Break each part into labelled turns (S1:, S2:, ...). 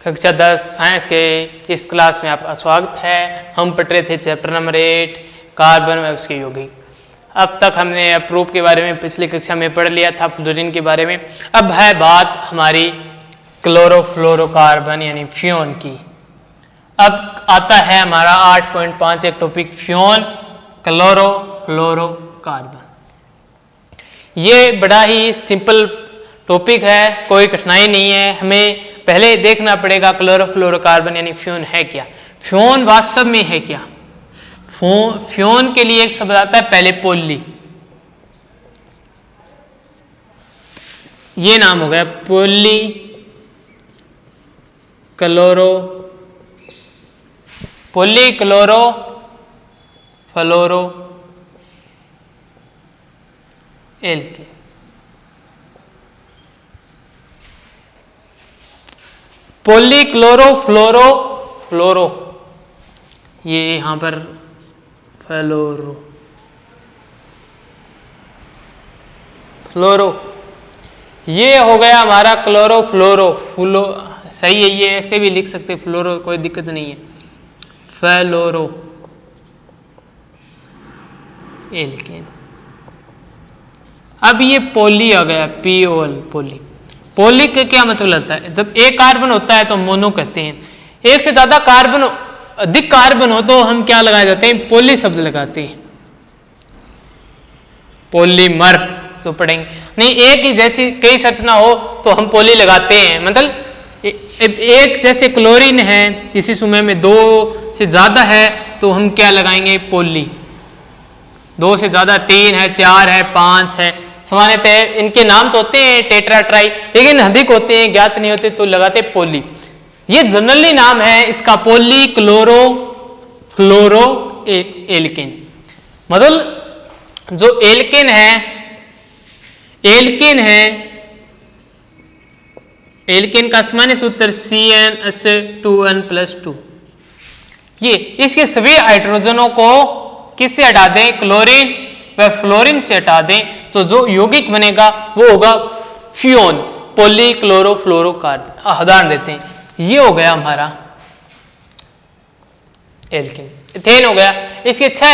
S1: कक्षा 10 साइंस के इस क्लास में आपका स्वागत है। हम पढ़ रहे थे चैप्टर नंबर 8 कार्बन व उसके यौगिक। अब तक हमने अप्रूप के बारे में पिछली कक्षा में पढ़ लिया था, फ्लोरीन के बारे में। अब है बात हमारी क्लोरोफ्लोरोकार्बन यानी फ्यून की। अब आता है हमारा 8.5 एक टॉपिक फ्यून क्लोरोफ्लोरोकार्बन। ये बड़ा ही सिंपल टॉपिक है, कोई कठिनाई नहीं है। हमें पहले देखना पड़ेगा क्लोरोफ्लोरोकार्बन यानी फ्यून है क्या, फ्यून वास्तव में है क्या। फ्यून के लिए एक शब्द आता है पहले पोली, ये नाम हो गया पोली क्लोरो फ्लोरो एल्केन। पॉलीक्लोरोफ्लोरो फ्लोरो, ये यहां पर फ्लोरो फ्लोरो, ये हो गया हमारा क्लोरोफ्लोरो फ्लो। सही है, ये ऐसे भी लिख सकते फ्लोरो, कोई दिक्कत नहीं है। फ्लोरो एल्केन। अब ये पोली आ गया, पीओल पोली। पोली का क्या मतलब होता है? जब एक कार्बन होता है तो मोनो कहते हैं। एक से ज्यादा कार्बन, अधिक कार्बन हो तो हम क्या लगाए जाते हैं? पोली शब्द लगाते हैं। पॉलीमर तो पढ़ेंगे नहीं, एक ही जैसी कई संरचना हो तो हम पोली लगाते हैं। मतलब एक जैसे क्लोरीन है, इसी समय में 2 से ज्यादा है तो हम क्या लगाएंगे? पोली। 2 से ज्यादा 3 है, 4 है, 5 है। सामान्यतः इनके नाम तो होते हैं टेट्रा ट्राई, लेकिन अधिक होते हैं, ज्ञात नहीं होते तो लगाते पोली। ये जनरली नाम है इसका, पोली क्लोरो फ्लोरो एल्केन। मतलब जो एल्केन का सामान्य सूत्र CnH2n+2। ये इसके सभी हाइड्रोजनों को किससे हटा दें? क्लोरीन व फ्लोरीन से हटा दें तो जो यौगिक बनेगा वो होगा फ्यून, पॉलीक्लोरोफ्लोरोकार्बन। उदाहरण देते हैं, ये हो गया हमारा एल्केन। इथेन हो गया, इसके 6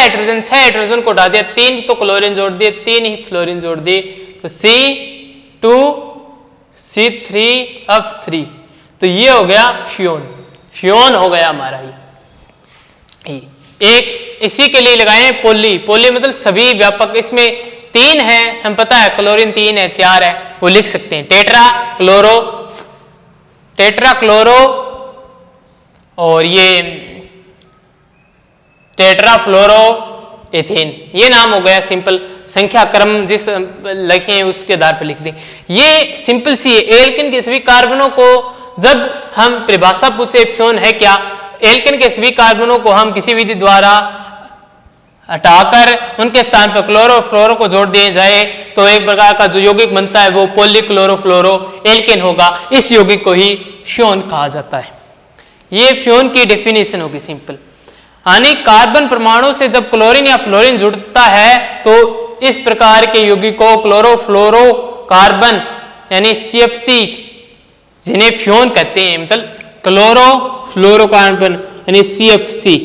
S1: हाइड्रोजन को हटा दिया, 3 तो क्लोरीन जोड़ दिए, 3 ही फ्लोरीन जोड़ दिए तो C2C3F3। तो ये हो गया फ्यून हो गया हमारा। ये एक इसी के लिए लगाए पोली मतलब सभी व्यापक। इसमें 3 है, हम पता है क्लोरीन 3 है, 4 है, वो लिख सकते हैं। टेट्रा क्लोरो और ये टेट्रा फ्लोरो एथेन, ये नाम हो गया सिंपल। संख्या क्रम जिस लिखे हैं उसके आधार पर लिख दें। ये सिंपल सी है। एल्केन के सभी कार्बनों को जब हम परिभाषा पूछे फ्यून है क्या, एल्केन के सभी कार्बनों को हम किसी विधि द्वारा हटाकर उनके स्थान पर क्लोरो फ्लोरो को जोड़ दिए जाए तो एक प्रकार का जो यौगिक बनता है वो पॉलीक्लोरोफ्लोरो एल्केन होगा। इस यौगिक को ही फ्यून कहा जाता है। ये फ्यून की डेफिनेशन होगी सिंपल। यानी कार्बन परमाणु से जब क्लोरीन या फ्लोरीन जुड़ता है तो इस प्रकार के यौगिक को क्लोरोफ्लोरोकार्बन यानी CFC, जिन्हें फ्यून कहते हैं, मतलब क्लोरोफ्लोरोकार्बन यानी CFC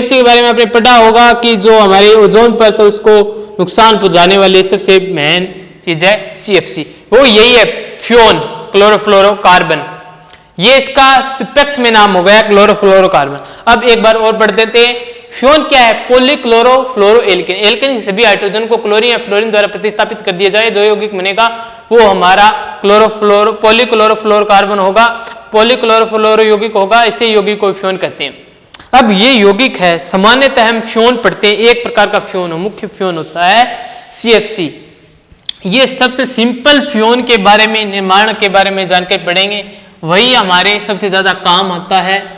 S1: के बारे में आपने पढ़ा होगा कि जो हमारे ओजोन पर तो उसको नुकसान पहुंचाने वाली सबसे मेन चीज है CFC, वो यही है फ्यून क्लोरोफ्लोरोकार्बन। ये इसका सिपेक्स में नाम हो गया क्लोरोफ्लोरोकार्बन। अब एक बार और पढ़ देते हैं, फ्यून क्या है? पॉलीक्लोरोफ्लोरो एल्केन। एल्केन के सभी हाइड्रोजन को क्लोरीन या फ्लोरीन द्वारा प्रतिस्थापित कर दिया जाए, जो यौगिक बनेगा वो हमारा पॉलीक्लोरोफ्लोरोकार्बन होगा, पॉलीक्लोरोफ्लोरो यौगिक होगा। इसे यौगिक को फ्यून कहते हैं। अब ये यौगिक है, सामान्यतः हम फ्यून पढ़ते हैं, एक प्रकार का फ्यून मुख्य फ्यून होता है CFC। ये सबसे सिंपल फ्यून के बारे में, निर्माण के बारे में जानकर पढ़ेंगे, वही हमारे सबसे ज्यादा काम आता है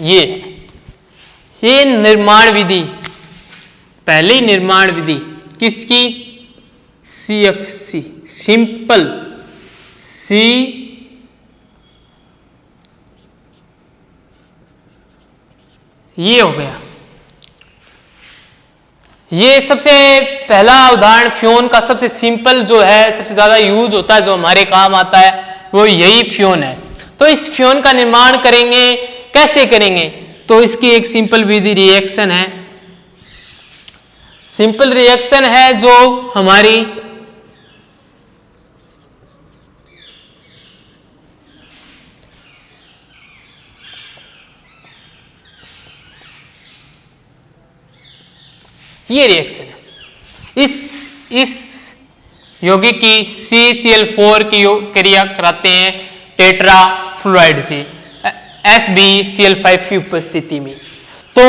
S1: ये निर्माण विधि। पहली निर्माण विधि किसकी? CFC, सिंपल ये हो गया। ये सबसे पहला उदाहरण फ्यून का, सबसे सिंपल जो है, सबसे ज्यादा यूज होता है, जो हमारे काम आता है, वो यही फ्यून है। तो इस फ्यून का निर्माण करेंगे, कैसे करेंगे? तो इसकी एक सिंपल विधि रिएक्शन है, सिंपल रिएक्शन है जो हमारी ये रिएक्शन है। इस यौगिक की CCl4 की क्रिया कराते हैं टेट्रा फ्लोराइड से SbCl5 की उपस्थिति में। तो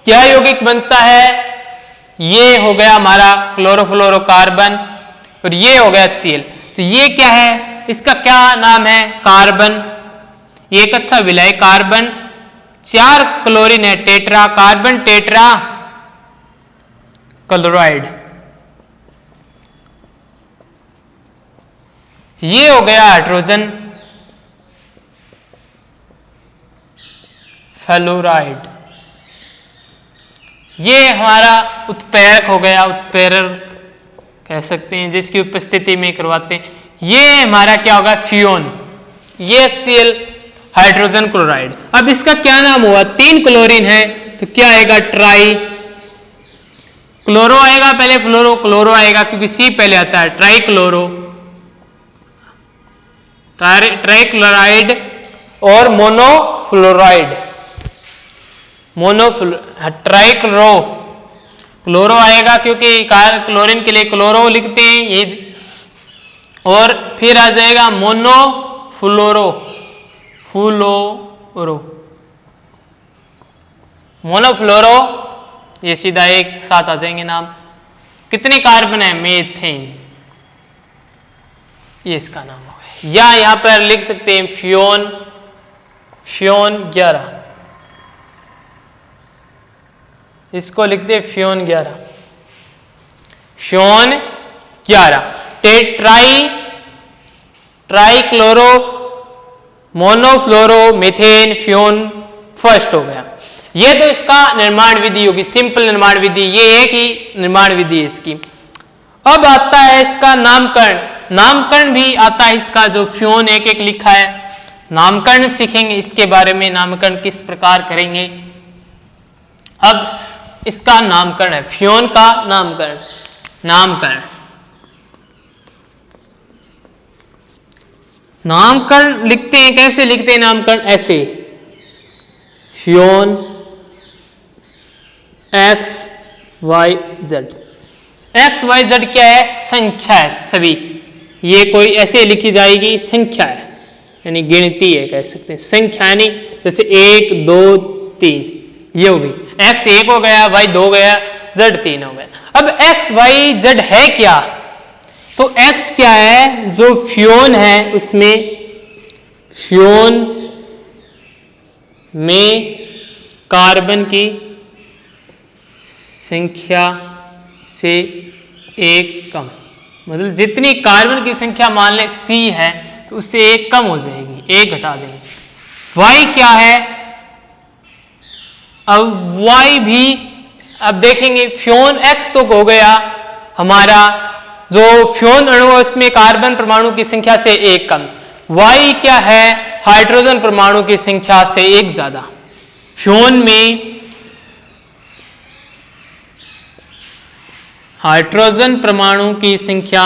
S1: क्या यौगिक बनता है? ये हो गया हमारा क्लोरोफ्लोरोकार्बन और ये हो गया HCl। तो ये क्या है? इसका क्या नाम है? कार्बन। ये एक अच्छा विलय कार्बन, 4 क्लोरीन है, टेट्रा कार्बन टेट्रा क्लोराइड। ये हो गया हाइड्रोजन फ्लोराइड। ये हमारा उत्प्रेरक हो गया, उत्प्रेरक कह सकते हैं, जिसकी उपस्थिति में करवाते हैं। ये हमारा क्या होगा? फ्यून। ये HCl हाइड्रोजन क्लोराइड। अब इसका क्या नाम हुआ? 3 क्लोरीन है तो क्या आएगा? ट्राई क्लोरो आएगा, पहले फ्लोरो क्लोरो आएगा क्योंकि C पहले आता है, ट्राइक्लोरो ट्राइक्लोराइड और मोनोफ्लोराइड ट्राइक्लो क्लोरो आएगा क्योंकि क्लोरीन के लिए क्लोरो लिखते हैं ये, और फिर आ जाएगा मोनोफ्लोरो मोनोफ्लोरो, ये सीधा एक साथ आ जाएंगे नाम। कितने कार्बन है? मीथेन, ये इसका नाम हो गया। या यहां पर लिख सकते हैं फ्यून 11, इसको लिखते हैं फ्यून 11। ट्राइक्लोरो मोनोफ्लोरो मीथेन फ्यून फर्स्ट हो गया। ये तो इसका निर्माण विधि होगी, सिंपल निर्माण विधि, ये एक ही निर्माण विधि है इसकी। अब आता है इसका नामकरण। नामकरण भी आता है इसका, जो फ्यून एक एक लिखा है। नामकरण सीखेंगे इसके बारे में, नामकरण किस प्रकार करेंगे। अब इसका नामकरण है, फ्यून का नामकरण। नामकरण लिखते हैं, कैसे लिखते हैं नामकरण? ऐसे, फ्यून XYZ। XYZ क्या है? संख्या है सभी, ये कोई ऐसे लिखी जाएगी, संख्या है यानी गिनती है, कह सकते हैं संख्या, यानी जैसे 1 2 3 ये हो गई। X 1 हो गया, Y 2 हो गया, Z 3 हो गया। अब XYZ है क्या? तो X क्या है? जो फ्यून है उसमें, फ्यून में कार्बन की संख्या से 1 कम, मतलब जितनी कार्बन की संख्या मान लें C है तो उससे 1 कम हो जाएगी, 1 घटा देंगे। Y क्या है? अब Y भी, अब देखेंगे फ्यून X तो हो गया हमारा, जो फ्यून अणु है उसमें कार्बन परमाणु की संख्या से 1 कम। Y क्या है? हाइड्रोजन परमाणु की संख्या से 1 ज्यादा। फ्यून में हाइड्रोजन परमाणु की संख्या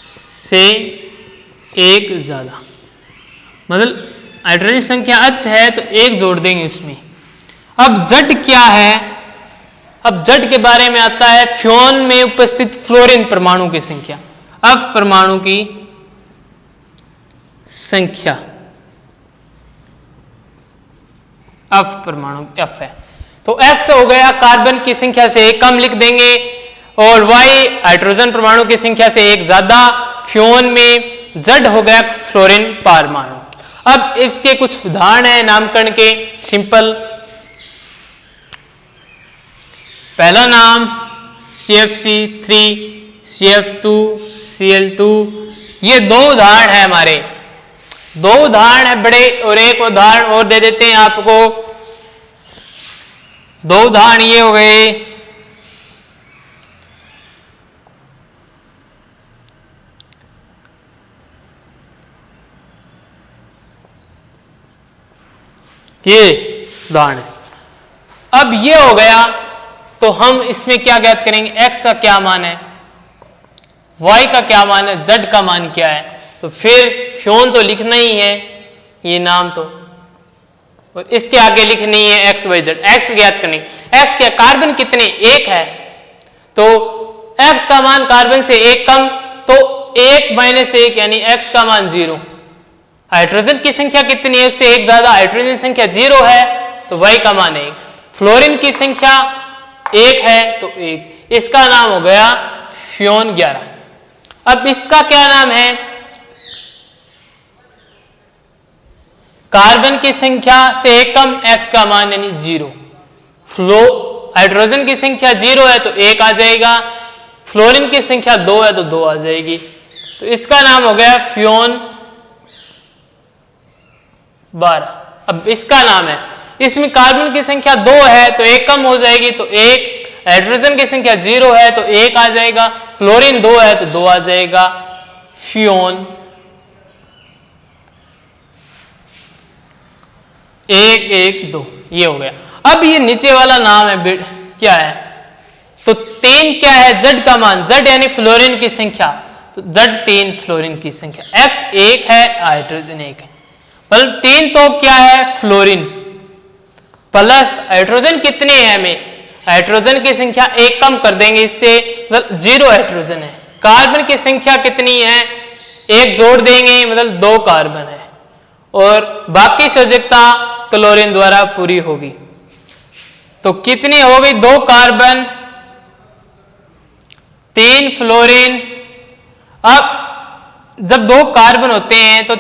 S1: से 1 ज्यादा, मतलब हाइड्रोजन संख्या H है तो 1 जोड़ देंगे उसमें। अब Z क्या है? अब Z के बारे में आता है, फ्यून में उपस्थित फ्लोरीन परमाणु की संख्या, F परमाणु की संख्या, F परमाणु F है तो X हो गया कार्बन की संख्या से 1 कम लिख देंगे, और Y हाइड्रोजन परमाणु की संख्या से 1 ज्यादा। फ्यून में Z हो गया फ्लोरीन परमाणु। अब इसके कुछ उदाहरण है नामकरण के, सिंपल। पहला नाम CFC3 CF2 Cl2, ये 2 उदाहरण है हमारे, 2 उदाहरण है बड़े, और एक उदाहरण और दे देते हैं आपको। 2 उदाहरण ये हो गए, ये उदाहरण है। अब ये हो गया, तो हम इसमें क्या ज्ञात करेंगे, x का क्या मान है, y का क्या मान है, z का मान क्या है। तो फिर फ्योन तो लिखना ही है, ये नाम तो, और इसके आगे लिखनी है x y z। x ज्ञात करनी, x क्या, कार्बन कितने, एक है, तो x का मान कार्बन से एक कम, तो 1 माइनस 1 यानी x का मान 0। हाइड्रोजन की संख्या कितनी है, उससे एक ज्यादा, हाइड्रोजन संख्या 0 है तो y का मान 1। फ्लोरीन की संख्या 1 है तो 1। इसका नाम हो गया फ्योन 11। अब इसका क्या नाम है, कार्बन की संख्या से एक कम, x का मान यानी 0। हाइड्रोजन की संख्या 0 है तो 1 आ जाएगा, फ्लोरीन की संख्या 2 है तो 2 आ जाएगी। तो इसका नाम हो गया फ्योन 12। अब इसका नाम है, इसमें कार्बन की संख्या 2 है तो 1 कम हो जाएगी तो 1, हाइड्रोजन की संख्या 0 है तो 1 आ जाएगा, फ्लोरीन 2 है तो 2 आ जाएगा, फ्योन 1 1 2, ये हो गया। अब ये नीचे वाला नाम है क्या है, तो 3 क्या है, Z का मान, Z यानी फ्लोरीन की संख्या, तो Z 3 फ्लोरीन की संख्या, X 1 है, हाइड्रोजन 1 है, मतलब 3 तो क्या है फ्लोरीन, प्लस हाइड्रोजन कितने हैं हमें, हाइड्रोजन की संख्या 1 कम कर देंगे इससे, मतलब 0 हाइड्रोजन है। कार्बन की संख्या कितनी है, 1 जोड़ देंगे मतलब 2 कार्बन है, और बाकी संयोजकता क्लोरीन द्वारा पूरी होगी। तो कितनी हो गई, 2 कार्बन 3 फ्लोरीन। अब जब 2 कार्बन होते हैं तो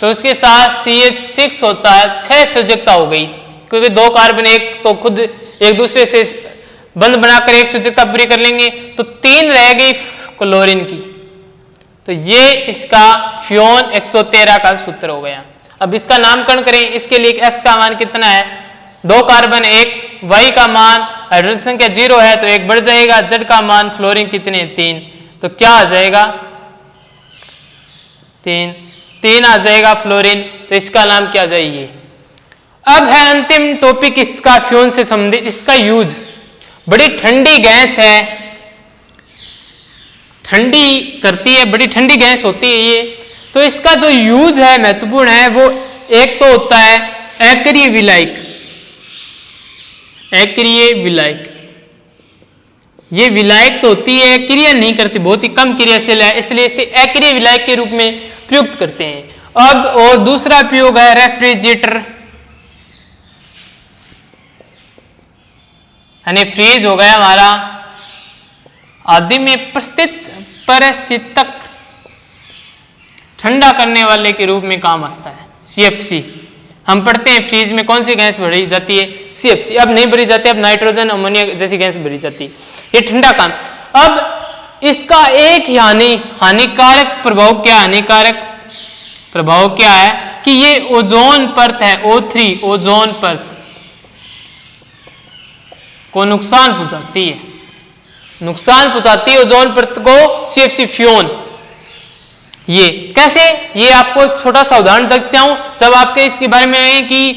S1: उसके साथ CH6 होता है, 6 संयोजकता हो गई, क्योंकि 2 कार्बन एक तो खुद एक दूसरे से बंध बनाकर एक संयोजकता पूरी कर लेंगे, तो 3 रह गई क्लोरीन की। तो ये इसका फ्योन 113 का सूत्र हो गया। अब इसका नामकरण करें, इसके लिए x का मान कितना है, 2 कार्बन 1, y का मान, हाइड्रोजन संख्या 0 है तो 1 बढ़ जाएगा, z का मान फ्लोरीन कितने 3, तो क्या आ जाएगा 3 आ जाएगा फ्लोरीन। तो इसका नाम क्या जाइए। अब है अंतिम टॉपिक इसका फ्योन से संबंधित, इसका यूज। बड़ी ठंडी गैस है, ठंडी करती है, बड़ी ठंडी गैस होती है ये, तो इसका जो यूज है महत्वपूर्ण है, वो एक तो होता है अक्रिय विलायक। अक्रिय विलायक, ये विलायक तो होती है, क्रिया नहीं करती, बहुत ही कम क्रियाशील है, इसलिए इसे अक्रिय विलायक के रूप में प्रयुक्त करते हैं। अब और दूसरा प्रयोग है रेफ्रिजरेटर, यानी फ्रीज हो गया हमारा, आदि में परिस्थितक ठंडा करने वाले के रूप में काम आता है। CFC हम पढ़ते हैं, फ्रीज में कौन सी गैस भरी जाती है, CFC। अब नहीं भरी जाती, अब नाइट्रोजन अमोनिया जैसी गैस भरी जाती है, ये ठंडा काम। अब इसका एक हानिकारक प्रभाव क्या, हानिकारक प्रभाव क्या है कि ये ओजोन परत है, O3 ओजोन परत को नुकसान पहुंचाती है, नुकसान पहुंचाती है ओजोन परत को CFC फ्योन। ये कैसे, ये आपको छोटा सा उदाहरण देखता हूं, जब आपके इसके बारे में है कि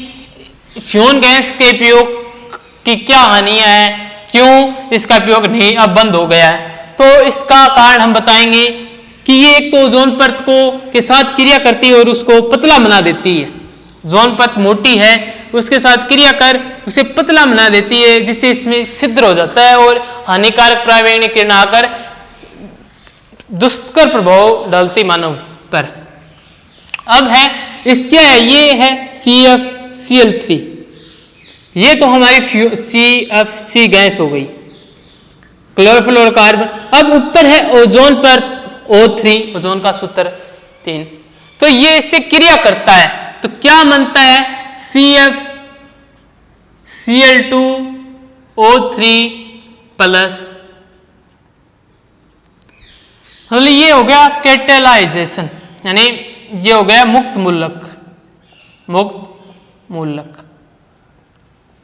S1: फ्योन गैस के प्रयोग की क्या हानियां हैं, क्यों इसका प्रयोग नहीं अब बंद हो गया है, तो इसका कारण हम बताएंगे कि ये एक तो ओजोन परत को के साथ क्रिया करती है और उसको पतला बना देती है। ओजोन परत मोटी है, उसके साथ क्रिया कर उसे पतला बना देती है, जिससे इसमें छिद्र हो जाता है और हानिकारक परावैंगनिक किरण आकर दुष्कर प्रभाव डालती मानव पर। अब है इसके ये है CFCl3, ये तो हमारी CFC गैस हो गई, क्लोरोफ्लोरोकार्बन। अब ऊपर है ओजोन पर O3, ओजोन का सूत्र 3, तो ये इससे क्रिया करता है, तो क्या बनता है CFCl2O3 प्लस, मतलब ये हो गया कैटेलाइजेशन, यानी ये हो गया मुक्त मूलक,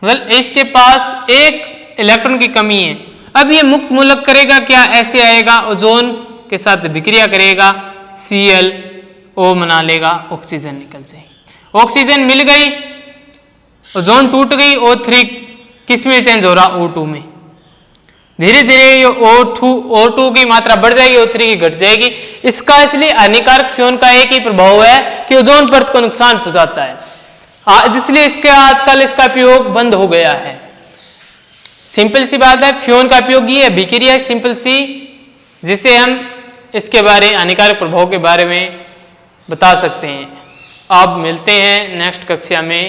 S1: मतलब इसके पास एक इलेक्ट्रॉन की कमी है। अब ये मुक्त मूलक करेगा क्या, ऐसे आएगा, ओजोन के साथ विक्रिया करेगा, Cl O बना लेगा, ऑक्सीजन निकल जाएगी। ऑक्सीजन मिल गई, ओजोन टूट गई, O3 किस में चेंज हो रहा, O2 में। धीरे धीरे ये O2 की मात्रा बढ़ जाएगी, O3 की घट जाएगी। इसका इसलिए हानिकारक फ्यून का एक ही प्रभाव है कि ओजोन परत को नुकसान पहुंचाता है, इसलिए इसके आजकल इसका उपयोग बंद हो गया है। सिंपल सी बात है, फ्यून का उपयोग ये अभिक्रिया सिंपल सी, जिसे हम इसके बारे हानिकारक प्रभाव के बारे में बता सकते हैं। अब मिलते हैं नेक्स्ट कक्षा में।